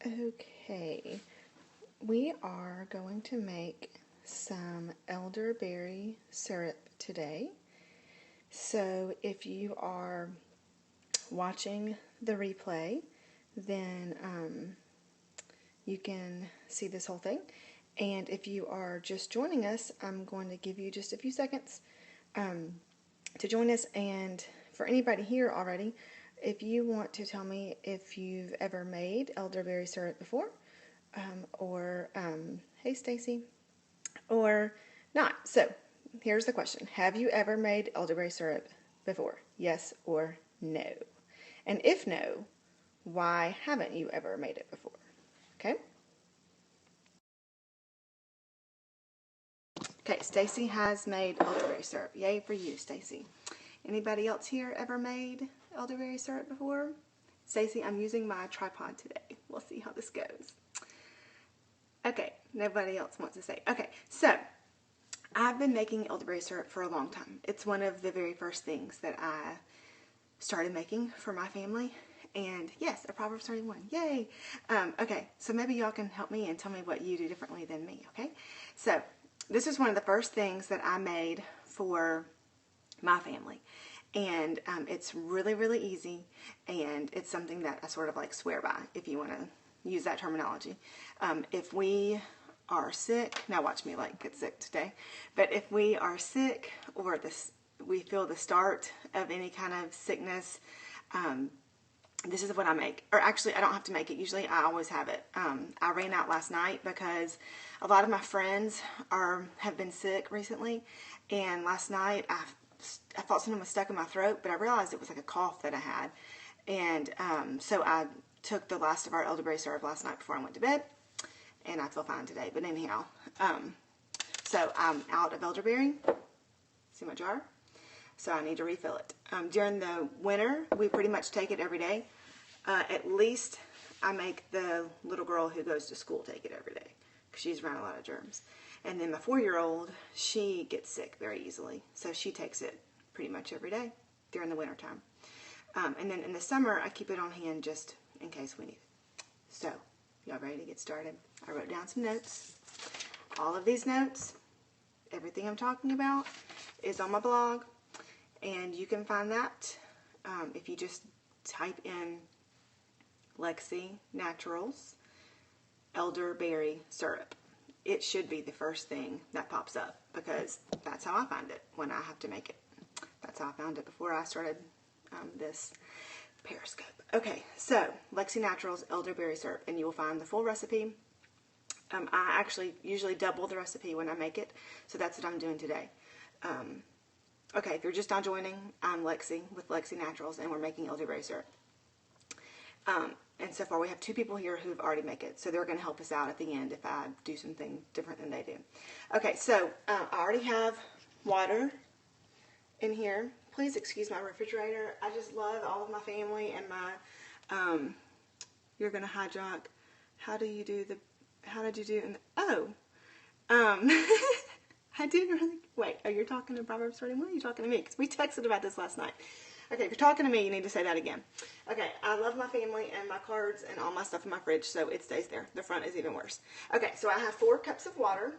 Okay, we are going to make some elderberry syrup today. So if you are watching the replay, then you can see this whole thing. And if you are just joining us, I'm going to give you just a few seconds to join us. And for anybody here already, if you want to tell me if you've ever made elderberry syrup before, or hey Stacy, or not. So here's the question: have you ever made elderberry syrup before? Yes or no? And if no, why haven't you ever made it before? Okay. Okay, Stacy has made elderberry syrup. Yay for you, Stacy. Anybody else here ever made elderberry syrup before? Stacy, I'm using my tripod today. We'll see how this goes. Okay, nobody else wants to say. Okay, so I've been making elderberry syrup for a long time. It's one of the very first things that I started making for my family. And yes, a Proverbs 31. Yay! Okay, so maybe y'all can help me and tell me what you do differently than me, okay? So this is one of the first things that I made for my family. And it's really, really easy, and it's something that I sort of like swear by, if you want to use that terminology. If we are sick, now watch me like get sick today, but if we are sick or we feel the start of any kind of sickness, this is what I make. Or actually, I don't have to make it. Usually I always have it. I ran out last night because a lot of my friends have been sick recently, and last night I thought something was stuck in my throat, but I realized it was like a cough that I had. And so I took the last of our elderberry syrup last night before I went to bed, and I feel fine today. But anyhow, so I'm out of elderberry. See my jar? So I need to refill it. During the winter, we pretty much take it every day. At least I make the little girl who goes to school take it every day, because she's around a lot of germs. And then my 4-year-old, she gets sick very easily, so she takes it pretty much every day during the winter time. And then in the summer, I keep it on hand just in case we need it. So, y'all ready to get started? I wrote down some notes. All of these notes, everything I'm talking about, is on my blog, and you can find that if you just type in Lexi Naturals elderberry syrup. It should be the first thing that pops up, because that's how I find it when I have to make it. That's how I found it before I started this Periscope. Okay, so Lexi Naturals elderberry syrup, and you will find the full recipe. I actually usually double the recipe when I make it, so that's what I'm doing today. Okay, if you're just now joining, I'm Lexi with Lexi Naturals, and we're making elderberry syrup. And so far we have 2 people here who've already made it, so they're going to help us out at the end if I do something different than they do. Okay, so I already have water in here. Please excuse my refrigerator. I just love all of my family and my, you're going to hijack. How did you do, I didn't really, wait, oh, you're talking to Proverbs 31? Or are you talking to me? Because we texted about this last night. Okay, if you're talking to me, you need to say that again. Okay, I love my family and my cards and all my stuff in my fridge, so it stays there. The front is even worse. Okay, so I have 4 cups of water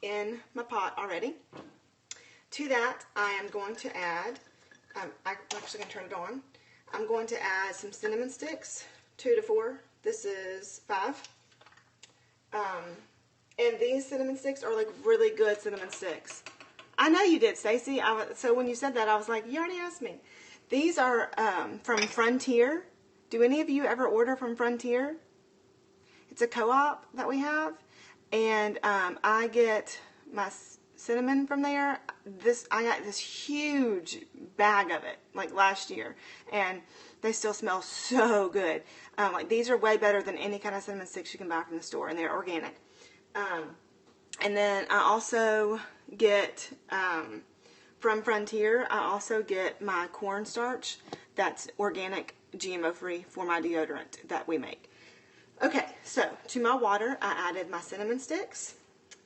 in my pot already. To that, I am going to add, I'm actually going to turn it on. I'm going to add some cinnamon sticks, 2 to 4. This is 5. And these cinnamon sticks are like really good cinnamon sticks. I know you did, Stacy. So when you said that, I was like, you already asked me. These are from Frontier. Do any of you ever order from Frontier? It's a co-op that we have, and I get my cinnamon from there. I got this huge bag of it like last year, and they still smell so good. Like these are way better than any kind of cinnamon sticks you can buy from the store, and they're organic. And then I also get from Frontier, I also get my cornstarch that's organic, GMO-free for my deodorant that we make. Okay, so to my water, I added my cinnamon sticks.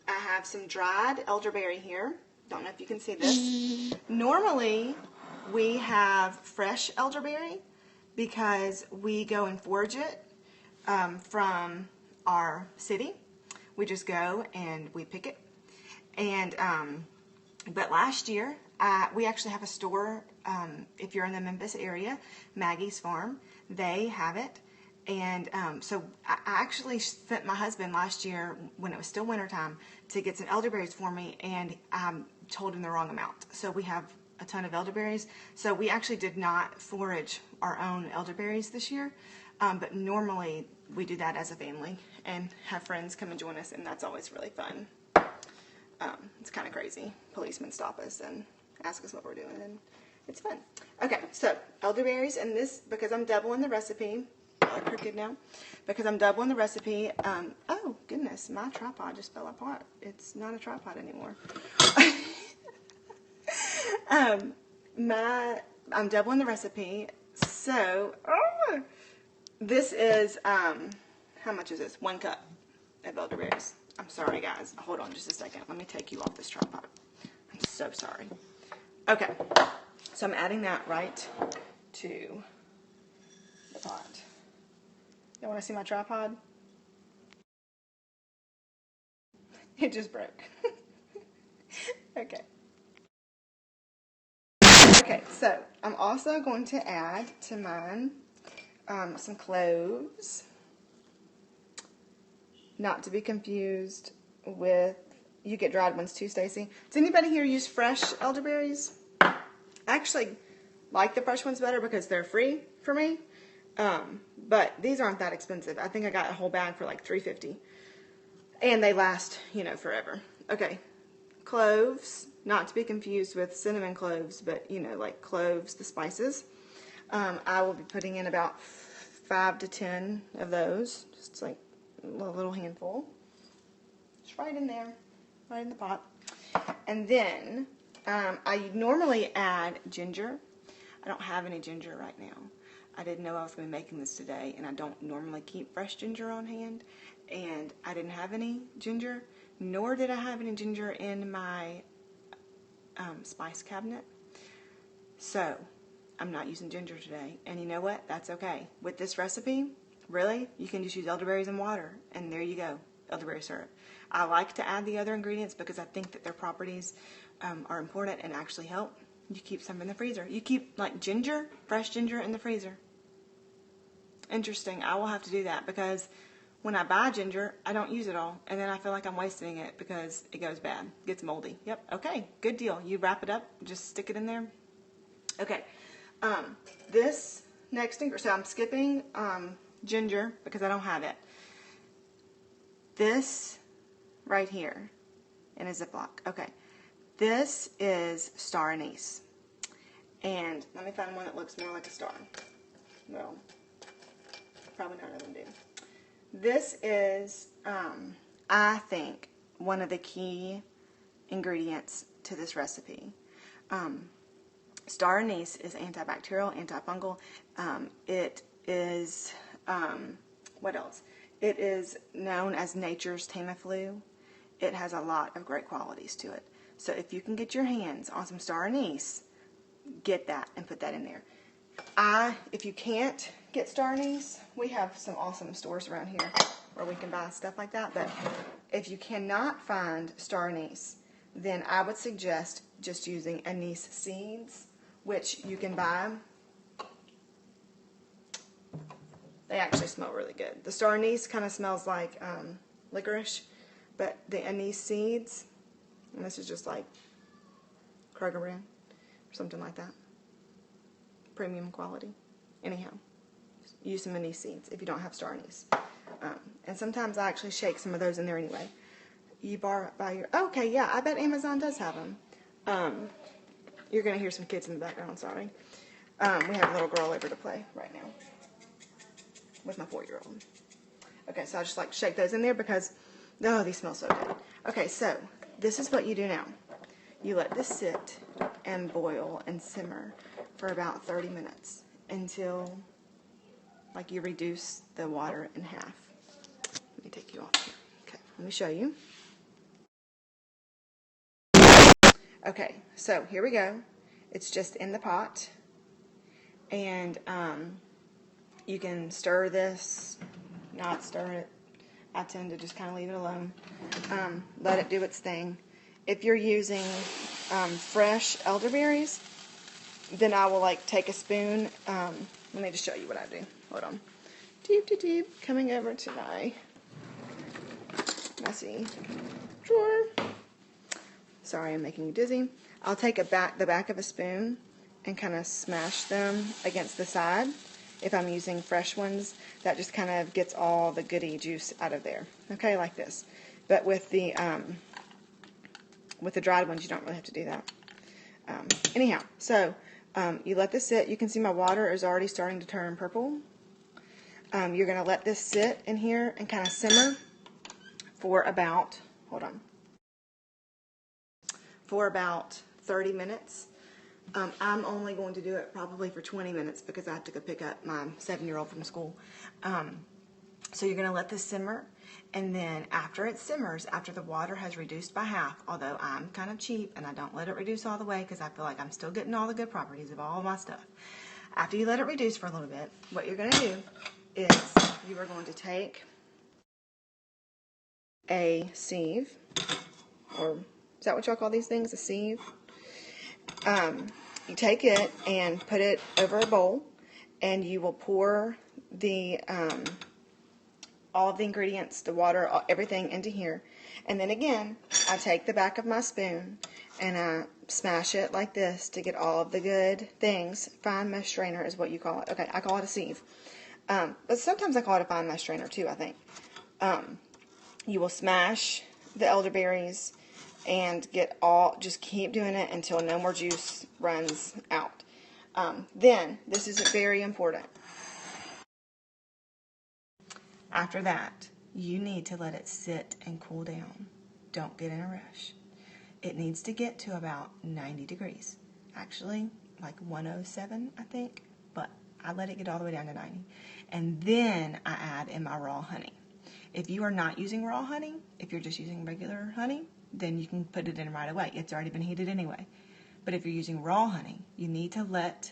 I have some dried elderberry here. Don't know if you can see this. Normally, we have fresh elderberry because we go and forage it from our city. We just go and we pick it. And but last year, we actually have a store. If you're in the Memphis area, Maggie's Farm, they have it. And so I actually sent my husband last year, when it was still wintertime, to get some elderberries for me, and I told him the wrong amount. So we have a ton of elderberries. So we actually did not forage our own elderberries this year, but normally we do that as a family and have friends come and join us, and that's always really fun. It's kind of crazy. Policemen stop us and ask us what we're doing, and it's fun. Okay, so elderberries, and this, because I'm doubling the recipe, crooked now, because I'm doubling the recipe. Oh goodness, my tripod just fell apart. It's not a tripod anymore. I'm doubling the recipe, so this is how much is this? 1 cup of elderberries. I'm sorry, guys. Hold on just a second. Let me take you off this tripod. I'm so sorry. Okay, so I'm adding that right to the pot. You want to see my tripod? It just broke. Okay. Okay, so I'm also going to add to mine some cloves. Not to be confused with, you get dried ones too, Stacy. Does anybody here use fresh elderberries? I actually like the fresh ones better because they're free for me. But these aren't that expensive. I think I got a whole bag for like $3.50. And they last, forever. Okay. Cloves, not to be confused with cinnamon cloves, but, like cloves, the spices. I will be putting in about 5 to 10 of those. Just like a little handful. Just right in there. Right in the pot. And then, I normally add ginger. I don't have any ginger right now. I didn't know I was going to be making this today, and I don't normally keep fresh ginger on hand, and I didn't have any ginger, nor did I have any ginger in my spice cabinet, so I'm not using ginger today, and you know what? That's okay. With this recipe, really, you can just use elderberries and water, and there you go, elderberry syrup. I like to add the other ingredients because I think that their properties are important and actually help. You keep some in the freezer. You keep, like, ginger, fresh ginger in the freezer. Interesting. I will have to do that because when I buy ginger, I don't use it all. And then I feel like I'm wasting it because it goes bad. Gets moldy. Yep. Okay. Good deal. You wrap it up. Just stick it in there. Okay. This next ingredient, so I'm skipping ginger because I don't have it. This right here in a Ziploc. Okay. This is star anise. And let me find one that looks more like a star. Well, probably none of them do. This is, I think, one of the key ingredients to this recipe. Star anise is antibacterial, antifungal. It is, what else? It is known as nature's Tamiflu. It has a lot of great qualities to it. So if you can get your hands on some star anise, get that and put that in there. If you can't get star anise, we have some awesome stores around here where we can buy stuff like that. But if you cannot find star anise, then I would suggest just using anise seeds, which you can buy. They actually smell really good. The star anise kind of smells like licorice, but the anise seeds, and this is just like Kroger brand or something like that. Premium quality. Anyhow, use some anise seeds if you don't have star anise. And sometimes I actually shake some of those in there anyway. You buy your... Okay, yeah, I bet Amazon does have them. You're going to hear some kids in the background, sorry. We have a little girl over to play right now with my 4-year-old. Okay, so I just like to shake those in there because, oh, these smell so good. Okay, so this is what you do now. You let this sit and boil and simmer for about 30 minutes until, like, you reduce the water in half. Let me take you off here. Okay, let me show you. Okay, so here we go. It's just in the pot, and you can stir this, not stir it. I tend to just kind of leave it alone. Let it do its thing. If you're using fresh elderberries, then I will like take a spoon. Let me just show you what I do. Hold on. Deep. Coming over to my messy drawer. Sorry, I'm making you dizzy. I'll take the back of a spoon and kind of smash them against the side. If I'm using fresh ones, that just kind of gets all the goody juice out of there. Okay, like this. But with the dried ones, you don't really have to do that. Anyhow, so you let this sit. You can see my water is already starting to turn purple. You're going to let this sit in here and kind of simmer for about, for about 30 minutes. I'm only going to do it probably for 20 minutes because I have to go pick up my 7-year-old from school. So you're going to let this simmer, and then after it simmers, after the water has reduced by half, although I'm kind of cheap and I don't let it reduce all the way because I feel like I'm still getting all the good properties of all of my stuff. After you let it reduce for a little bit, what you're going to do is you are going to take a sieve, or is that what y'all call these things, a sieve? You take it and put it over a bowl, and you will pour the all of the ingredients, the water, everything into here. And then again, I take the back of my spoon and I smash it like this to get all of the good things. Fine mesh strainer is what you call it. Okay, I call it a sieve. But sometimes I call it a fine mesh strainer too, I think. You will smash the elderberries and just keep doing it until no more juice runs out. Then, this is very important. After that, you need to let it sit and cool down. Don't get in a rush. It needs to get to about 90 degrees. Actually, like 107, I think, but I let it get all the way down to 90. And then I add in my raw honey. If you are not using raw honey, if you're just using regular honey, then you can put it in right away. It's already been heated anyway. But if you're using raw honey, you need to let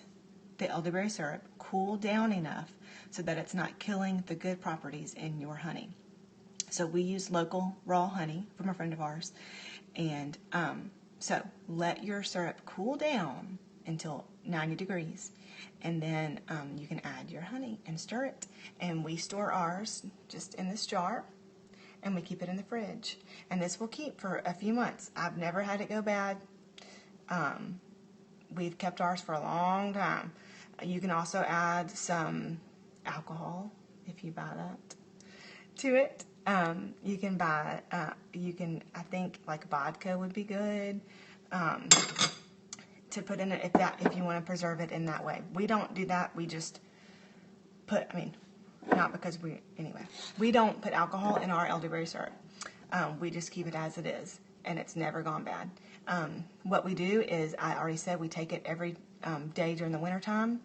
the elderberry syrup cool down enough so that it's not killing the good properties in your honey. So we use local raw honey from a friend of ours. And so let your syrup cool down until 90 degrees. And then you can add your honey and stir it. And we store ours just in this jar, and we keep it in the fridge. And this will keep for a few months. I've never had it go bad. We've kept ours for a long time. You can also add some alcohol if you buy that to it. You can buy, I think like vodka would be good to put in it if you want to preserve it in that way. We don't do that. We just put, not because we don't put alcohol in our elderberry syrup. We just keep it as it is, and it's never gone bad. What we do is, I already said, we take it every day during the wintertime.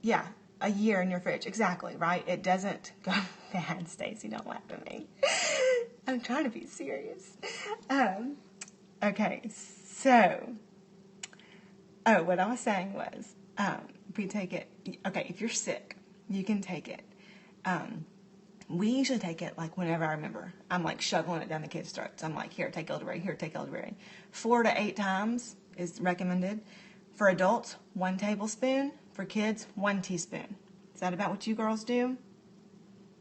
Yeah, a year in your fridge. Exactly, right? It doesn't go bad, Stacy. Don't laugh at me. I'm trying to be serious. Okay, so, what I was saying was, we take it, okay, if you're sick, you can take it. We usually take it like whenever I remember. I'm like shoveling it down the kids' throats. I'm like, here, take elderberry, here, take elderberry. 4 to 8 times is recommended. For adults, 1 tablespoon. For kids, 1 teaspoon. Is that about what you girls do?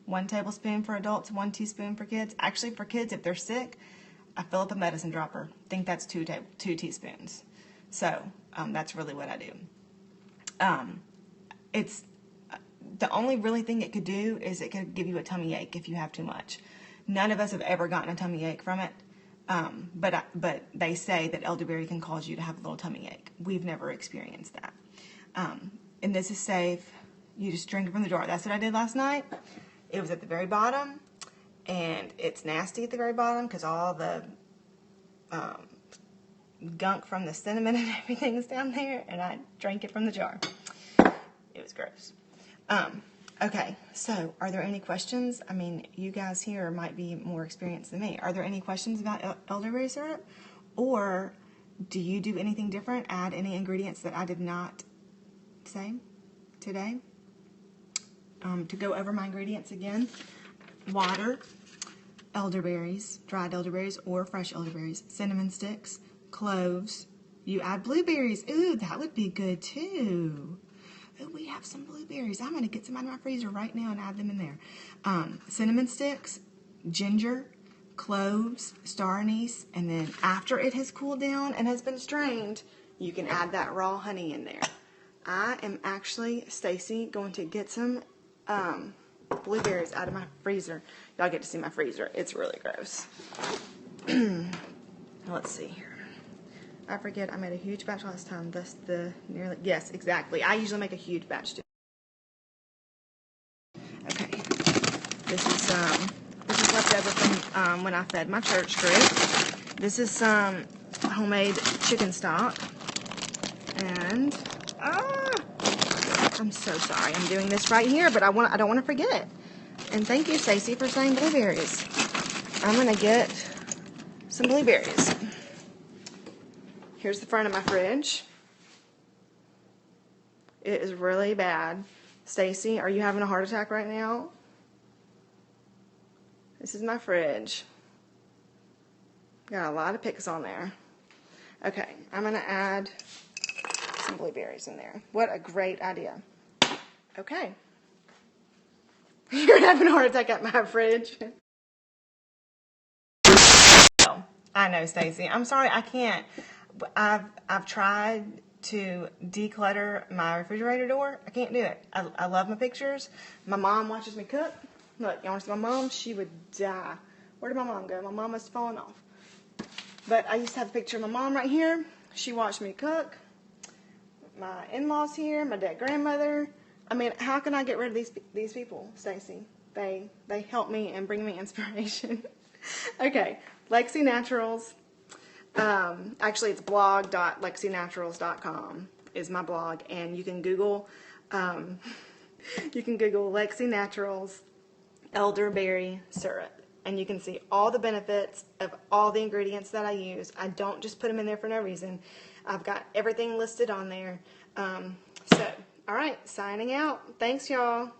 1 tablespoon for adults, 1 teaspoon for kids. Actually, for kids, if they're sick, I fill up a medicine dropper. I think that's 2 teaspoons. So that's really what I do. It's the only really thing it could do is it could give you a tummy ache if you have too much. None of us have ever gotten a tummy ache from it, but they say that elderberry can cause you to have a little tummy ache. We've never experienced that. And this is safe. You just drink it from the jar. That's what I did last night. It was at the very bottom, and it's nasty at the very bottom because all the gunk from the cinnamon and everything is down there, and I drank it from the jar. It was gross. Okay, so are there any questions? You guys here might be more experienced than me. Are there any questions about elderberry syrup? Or do you do anything different? Add any ingredients that I did not say today? to go over my ingredients again, water, elderberries, dried elderberries or fresh elderberries, cinnamon sticks, cloves. You add blueberries. Ooh, that would be good too. Ooh, we have some blueberries. I'm going to get some out of my freezer right now and add them in there. Cinnamon sticks, ginger, cloves, star anise, and then after it has cooled down and has been strained, you can add that raw honey in there. I am actually, Stacy, going to get some blueberries out of my freezer. Y'all get to see my freezer. It's really gross. Let's see here. I forget I made a huge batch last time. That's the nearly, yes, exactly. I usually make a huge batch too. Okay. This is left over from when I fed my church group. This is some homemade chicken stock. And I'm so sorry I'm doing this right here, but I don't want to forget. And thank you, Stacy, for saying blueberries. I'm gonna get some blueberries. Here's the front of my fridge. It is really bad. Stacy, are you having a heart attack right now? This is my fridge. Got a lot of picks on there. Okay, I'm gonna add some blueberries in there. What a great idea. Okay. You're having a heart attack at my fridge. I know, Stacy. I'm sorry, I can't. I've tried to declutter my refrigerator door. I can't do it. I love my pictures. My mom watches me cook. Look, you want to see my mom? She would die. Where did my mom go? My mom must have fallen off. But I used to have a picture of my mom right here. She watched me cook. My in-laws here, my dead grandmother. I mean, how can I get rid of these people, Stacy? They help me and bring me inspiration. Okay, Lexi Naturals. Actually, it's blog.lexinaturals.com is my blog, and you can Google Lexi Naturals elderberry syrup, and you can see all the benefits of all the ingredients that I use. I don't just put them in there for no reason. I've got everything listed on there. So, all right, signing out. Thanks, y'all.